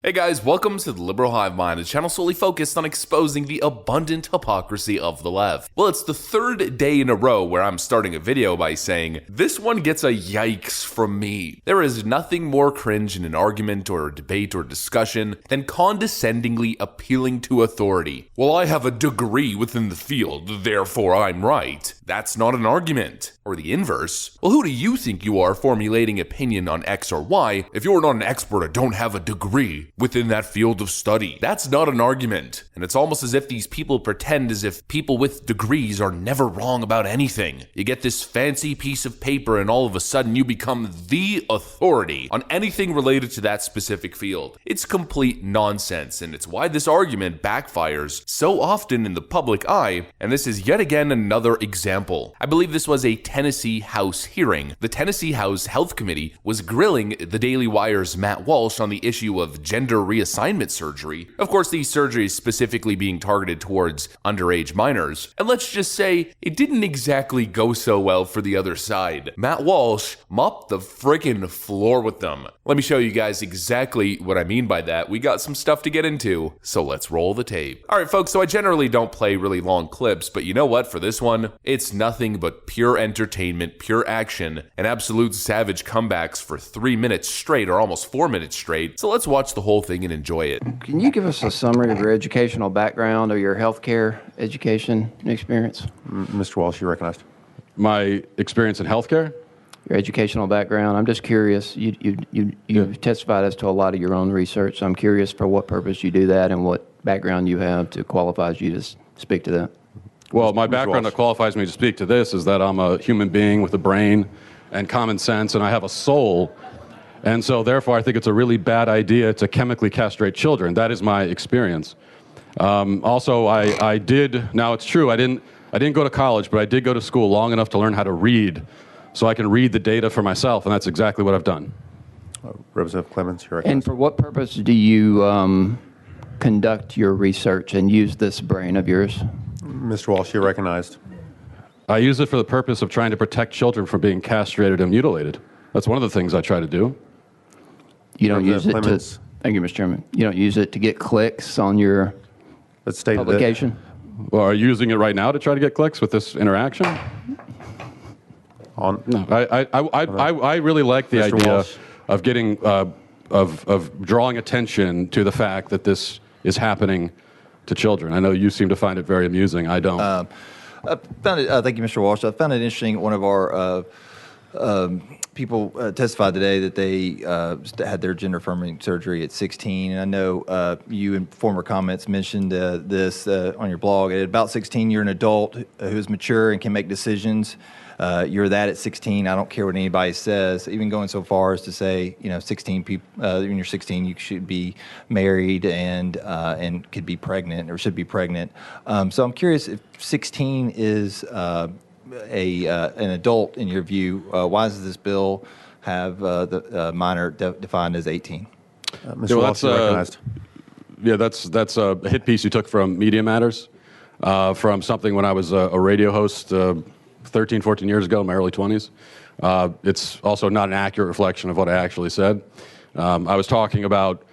Hey guys, welcome to the Liberal Hive Mind, a channel solely focused on exposing the abundant hypocrisy of the left. Well, it's the third day in a row where I'm starting a video by saying, this one gets a yikes from me. There is nothing more cringe in an argument or a debate or discussion than condescendingly appealing to authority. Well, I have a degree within the field, therefore I'm right. That's not an argument. Or the inverse. Well, who do you think you are formulating opinion on X or Y if you're not an expert or don't have a degree within that field of study? That's not an argument. And it's almost as if these people pretend as if people with degrees are never wrong about anything. You get this fancy piece of paper and all of a sudden you become the authority on anything related to that specific field. It's complete nonsense, and it's why this argument backfires so often in the public eye, and this is yet again another example. I believe this was a Tennessee House hearing. The Tennessee House Health Committee was grilling the Daily Wire's Matt Walsh on the issue of gender reassignment surgery. Of course, these surgeries specifically being targeted towards underage minors. And let's just say, it didn't exactly go so well for the other side. Matt Walsh mopped the freaking floor with them. Let me show you guys exactly what I mean by that. We got some stuff to get into, so let's roll the tape. Alright folks, so I generally don't play really long clips, but you know what, for this one, it's nothing but pure entertainment, pure action, and absolute savage comebacks for 3 minutes straight, or almost 4 minutes straight. So let's watch the whole thing and enjoy it. Can you give us a summary of your educational background or your healthcare education experience? Mr. Walsh, you're recognized. My experience in healthcare? Your educational background. I'm just curious. You've testified as to a lot of your own research, so I'm curious for what purpose you do that and what background you have to qualify you to speak to that. Well, my background that qualifies me to speak to this is that I'm a human being with a brain and common sense, and I have a soul. And so, therefore, I think it's a really bad idea to chemically castrate children. That is my experience. Also, I did, now it's true, I didn't go to college, but I did go to school long enough to learn how to read, so I can read the data for myself, and that's exactly what I've done. Representative Clemens, you're recognized. And for what purpose do you conduct your research and use this brain of yours? Mr. Walsh, you're recognized. I use it for the purpose of trying to protect children from being castrated and mutilated. That's one of the things I try to do. You don't use it to, Clemens. thank you, Mr. Chairman. You don't use it to get clicks on your Let's state that. publication? Well, are you using it right now to try to get clicks with this interaction? No, I really like the Mr. idea Walsh. of getting, of drawing attention to the fact that this is happening to children. I know you seem to find it very amusing. I don't. I found it, thank you, Mr. Walsh. I found it interesting. One of our people testified today that they had their gender affirming surgery at 16. And I know you in former comments mentioned this on your blog. At about 16, you're an adult who is mature and can make decisions. You're that at 16. I don't care what anybody says. Even going so far as to say, you know, 16 people. When you're 16, you should be married and could be pregnant or should be pregnant. So I'm curious if 16 is an adult in your view. Why does this bill have the minor defined as 18? Mr. Walsh, you're recognized. Yeah, that's a hit piece you took from Media Matters, from something when I was a radio host 13, 14 years ago, in my early 20s. It's also not an accurate reflection of what I actually said. I was talking about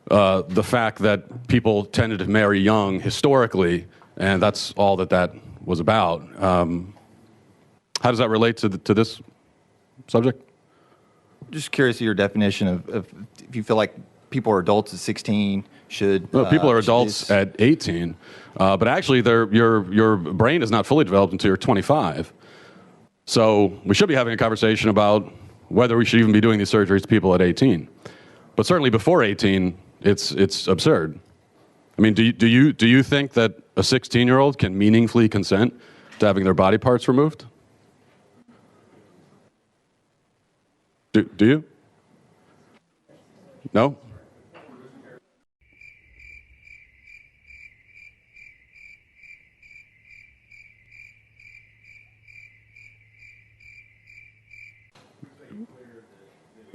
the fact that people tended to marry young historically, and that's all that was about. How does that relate to this subject? Just curious of your definition of if you feel like people are adults at 16 should. Well, people are adults at 18, but actually, your brain is not fully developed until you're 25. So we should be having a conversation about whether we should even be doing these surgeries to people at 18. But certainly before 18, it's absurd. I mean, do you think that a 16-year-old can meaningfully consent to having their body parts removed? Do you? No?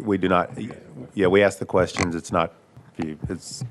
We do not. Yeah, we ask the questions. It's not. It's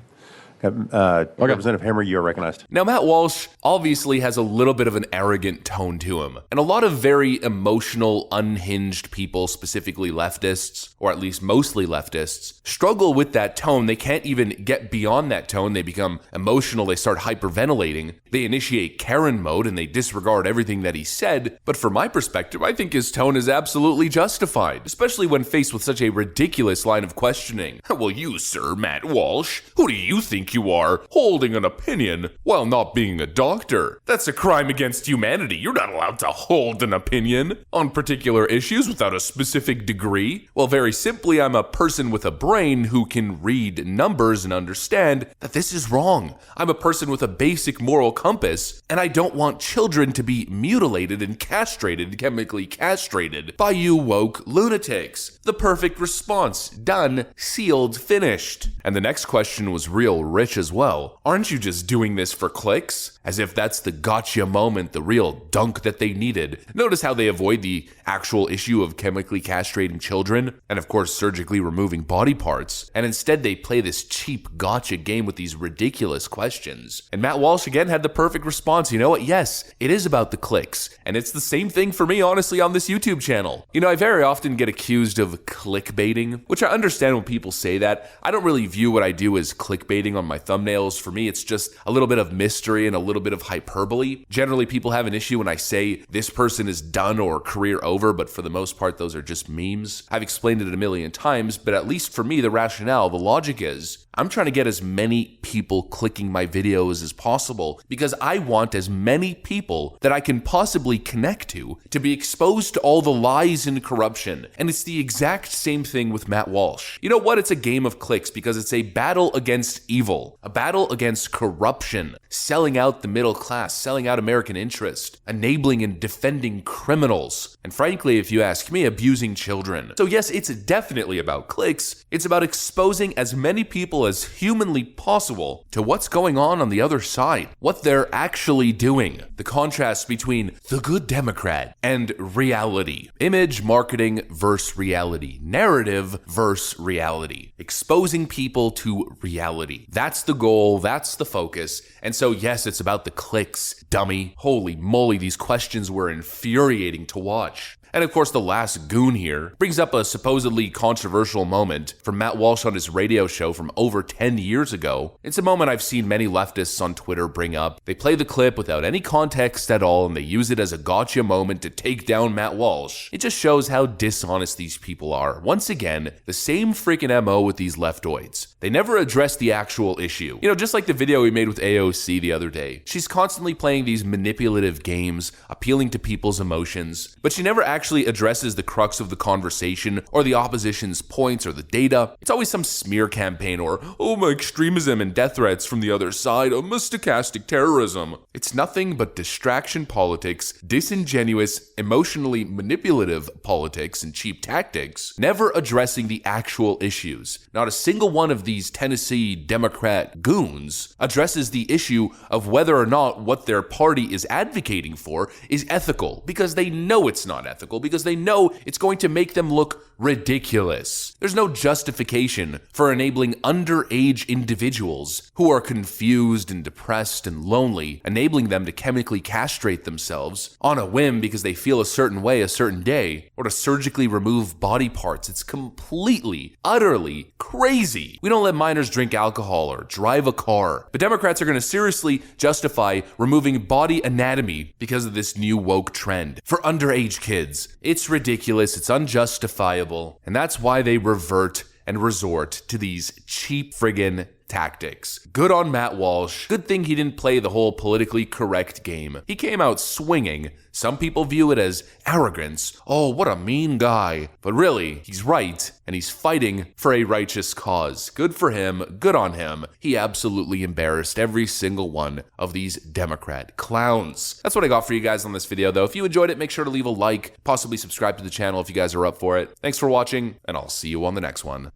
Representative Hammer, you are recognized. Now, Matt Walsh obviously has a little bit of an arrogant tone to him, and a lot of very emotional, unhinged people, specifically leftists, or at least mostly leftists, struggle with that tone. They can't even get beyond that tone. They become emotional, they start hyperventilating, they initiate Karen mode, and they disregard everything that he said. But from my perspective, I think his tone is absolutely justified, especially when faced with such a ridiculous line of questioning. Well, you, sir, Matt Walsh, who do you think you are, holding an opinion while not being a doctor? That's a crime against humanity. You're not allowed to hold an opinion on particular issues without a specific degree. Well, very simply, I'm a person with a brain who can read numbers and understand that this is wrong. I'm a person with a basic moral compass, and I don't want children to be mutilated and castrated, chemically castrated, by you woke lunatics. The perfect response. Done, sealed, finished. And the next question was real rich as well. Aren't you just doing this for clicks? As if that's the gotcha moment, the real dunk that they needed. Notice how they avoid the actual issue of chemically castrating children, and of course surgically removing body parts, and instead they play this cheap gotcha game with these ridiculous questions. And Matt Walsh again had the perfect response. You know what? Yes, it is about the clicks, and it's the same thing for me, honestly, on this YouTube channel. You know, I very often get accused of clickbaiting, which I understand when people say that. I don't really view what I do as clickbaiting on my thumbnails. For me, it's just a little bit of mystery and a little bit of hyperbole. Generally, people have an issue when I say this person is done or career over, but for the most part, those are just memes. I've explained it a million times, but at least for me, the rationale, the logic is, I'm trying to get as many people clicking my videos as possible because I want as many people that I can possibly connect to be exposed to all the lies and corruption. And it's the exact same thing with Matt Walsh. You know what? It's a game of clicks because it's a battle against evil, a battle against corruption, selling out the middle class, selling out American interest, enabling and defending criminals, and frankly, if you ask me, abusing children. So yes, it's definitely about clicks. It's about exposing as many people as humanly possible to what's going on the other side, what they're actually doing, the contrast between the good Democrat and reality, image marketing versus reality, narrative versus reality, exposing people to reality. That's the goal, that's the focus. And so yes, it's about the clicks, dummy. Holy moly, these questions were infuriating to watch. And of course, the last goon here brings up a supposedly controversial moment from Matt Walsh on his radio show from over 10 years ago. It's a moment I've seen many leftists on Twitter bring up. They play the clip without any context at all, and they use it as a gotcha moment to take down Matt Walsh. It just shows how dishonest these people are. Once again, the same freaking MO with these leftoids. They never address the actual issue. You know, just like the video we made with AOC the other day. She's constantly playing these manipulative games, appealing to people's emotions, but she never actually addresses the crux of the conversation or the opposition's points or the data. It's always some smear campaign or, oh, my extremism and death threats from the other side, my stochastic terrorism. It's nothing but distraction politics, disingenuous, emotionally manipulative politics, and cheap tactics, never addressing the actual issues. Not a single one of these Tennessee Democrat goons addresses the issue of whether or not what their party is advocating for is ethical, because they know it's not ethical, because they know it's going to make them look ridiculous. There's no justification for enabling underage individuals who are confused and depressed and lonely, enabling them to chemically castrate themselves on a whim because they feel a certain way a certain day, or to surgically remove body parts. It's completely, utterly crazy. We don't let minors drink alcohol or drive a car, but Democrats are going to seriously justify removing body anatomy because of this new woke trend for underage kids. It's ridiculous, it's unjustifiable, and that's why they revert and resort to these cheap friggin' tactics. Good on Matt Walsh. Good thing he didn't play the whole politically correct game. He came out swinging. Some people view it as arrogance. Oh, what a mean guy. But really, he's right, and he's fighting for a righteous cause. Good for him. Good on him. He absolutely embarrassed every single one of these Democrat clowns. That's what I got for you guys on this video, though. If you enjoyed it, make sure to leave a like, possibly subscribe to the channel if you guys are up for it. Thanks for watching, and I'll see you on the next one.